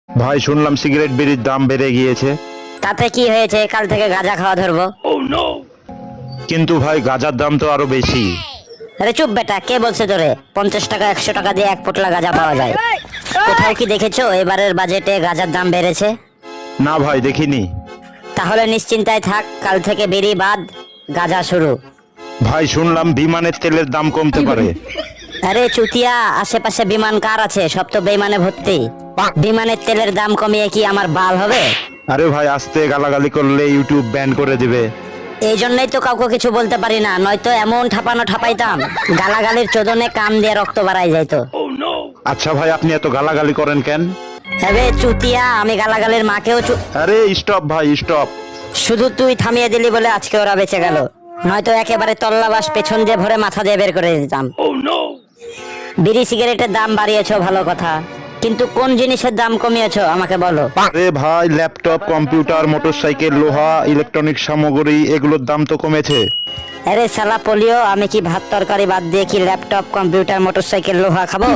ভাই শুনলাম সিগারেট বিড়ির দাম বেড়ে গিয়েছে। তাতে কি হয়েছে, কাল থেকে গাঁজা খাওয়া ধরবো। কিন্তু ভাই গাঁজার দাম তো আরো বেশি। আরে চুপ বেটা, কে বলছে তোরে 50 টাকা 100 টাকা দিয়ে এক পোটলা গাঁজা পাওয়া যায়? কোথাও কি দেখেছো এবারের বাজেটে গাঁজার দাম বেড়েছে? না ভাই দেখিনি। তাহলে নিশ্চিন্তায় থাক, কাল থেকে বিড়ি বাদ, গাঁজা শুরু। ভাই শুনলাম বিমানের তেলের দাম কমতে পারে। আরে চুতিয়া, আশেপাশে বিমান কার আছে? সব তো বেইমানে ভর্তি। বিমানের তেলের দাম কমিয়ে কি আমার বাল হবে? আরে ভাই আস্তে গালাগালি করলে ইউটিউব ব্যান করে দিবে। এই জন্যই তো কাউকে কিছু বলতে পারি না, নয়তো এমন ঠাপানো ঠাপাইতাম গালাগালির চোদনে কান দিয়ে রক্ত বাড়াই যাইতো। আচ্ছা ভাই আপনি এত গালাগালি করেন কেন? আরে চুতিয়া, আমি গালাগালির মাকেও আরে স্টপ ভাই স্টপ। শুধু তুই থামিয়ে দিলি বলে আজকে ওরা বেঁচে গেল, নয়তো একেবারে তল্লাবাস পেছন দিয়ে ভরে মাথা দিয়ে বের করে দিতাম। বিড়ি সিগারেটের দাম বাড়িয়েছো ভালো কথা, কিন্তু কোন জিনিসের দাম কমিয়েছো আমাকে বলো। আরে ভাই ল্যাপটপ কম্পিউটার মোটরসাইকেল লোহা ইলেকট্রনিক সামগ্রী এগুলোর দাম তো কমেছে। আরে শালা পোলিও, আমি কি ভাত তরকারি বাদ দিয়ে কি ল্যাপটপ কম্পিউটার মোটরসাইকেল লোহা খাবো?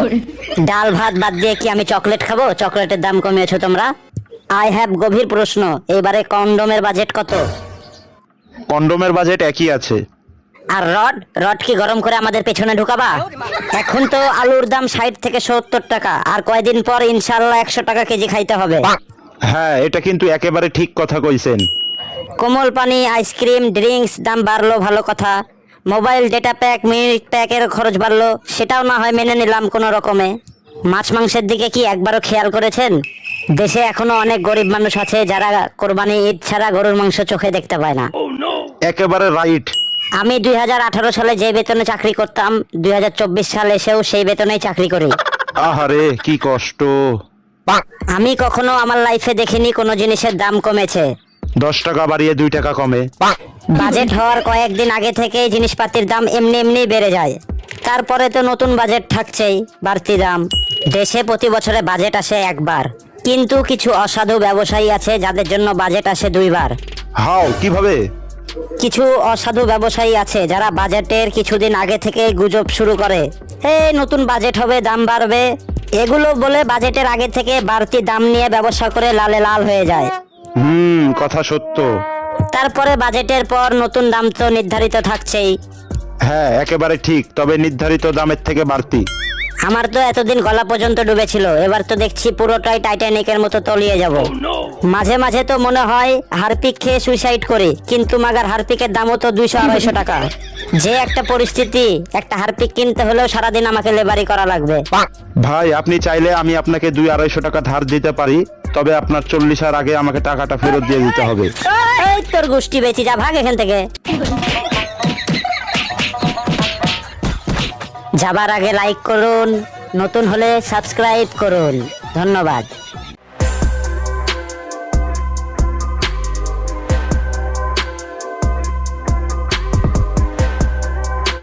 ডাল ভাত বাদ দিয়ে কি আমি চকলেট খাবো? চকলেটের দাম কমিয়েছো তোমরা। আই হ্যাভ গভীর প্রশ্ন, এবারে কন্ডোমের বাজেট কত? কন্ডোমের বাজেট একই আছে। আর রড রড কি গরম করে আমাদের পেছনে ঢুকাবা? এখন তো আলুর দাম 60 থেকে 70 টাকা, আর কয়দিন পর ইনশাল্লাহ 100 টাকা কেজি খাইতে হবে। হ্যাঁ এটা কিন্তু একেবারে ঠিক কথা কইছেন। কোমল পানি আইসক্রিম ড্রিঙ্কস দাম বাড়লো ভালো কথা, মোবাইল ডেটা প্যাক মিনিট প্যাকের খরচ বাড়লো, সেটাও না হয় মেনে নিলাম কোনো রকমে। মাছ মাংসের দিকে কি একবারও খেয়াল করেছেন? দেশে এখনো অনেক গরিব মানুষ আছে যারা কোরবানি ঈদ ছাড়া গরুর মাংস চোখে দেখতে পায় না। একেবারে রাইট। আমি 2018 সালে যে বেতনে চাকরি করতাম 2024 সালে এসেও সেই বেতনেই চাকরি করি। আহারে কি কষ্ট। আমি কখনো আমার লাইফে দেখিনি কোনো জিনিসের দাম কমেছে। 10 টাকা বাড়িয়ে 2 টাকা কমে। বাজেট হওয়ার কয়েকদিন আগে থেকেই জিনিসপাতির দাম এমনি এমনি বেড়ে যায়, তারপরে তো নতুন বাজেট থাকছেই, বাড়তি দাম। দেশে প্রতি বছরে বাজেট আসে একবার, কিন্তু কিছু অসাধু ব্যবসায়ী আছে যাদের জন্য বাজেট আসে 2 বার। হাও কিভাবে? কিছু অসাধু ব্যবসায়ী আছে যারা বাজেটের কিছুদিন আগে থেকে গুজব শুরু করে, এই নতুন বাজেট হবে দাম বাড়বে, এগুলো বলে বাজেটের আগে থেকে বাড়তি দাম নিয়ে ব্যবসা করে লালে লাল হয়ে যায়। কথা সত্য। তারপরে বাজেটের পর নতুন দাম তো নির্ধারিত থাকছেই। হ্যাঁ একেবারে ঠিক, তবে নির্ধারিত দামের থেকে বাড়তি। আমার তো এতদিন গলা পর্যন্ত ডুবেছিল, এবার তো দেখছি পুরোটাই টাইটানিকের মতো তলিয়ে যাব। মাঝে মাঝে তো মনে হয় হারপিক খেয়ে সুইসাইড করি, কিন্তু মাগার হারপিকের দামও তো 200-250 টাকা। যে একটা পরিস্থিতি, একটা হারপিক কিনতে হলেও সারাদিন আমাকে লেবারি করা লাগবে। ভাই আপনি চাইলে আমি আপনাকে 200-250 টাকা ধার দিতে পারি, তবে আপনার 40-এর আগে আমাকে টাকাটা ফেরত দিয়ে দিতে হবে। এই তোর গোষ্ঠী বেঁচে যা, ভাগ এখান থেকে। যাবার আগে লাইক করুন, নতুন হলে সাবস্ক্রাইব করুন। ধন্যবাদ।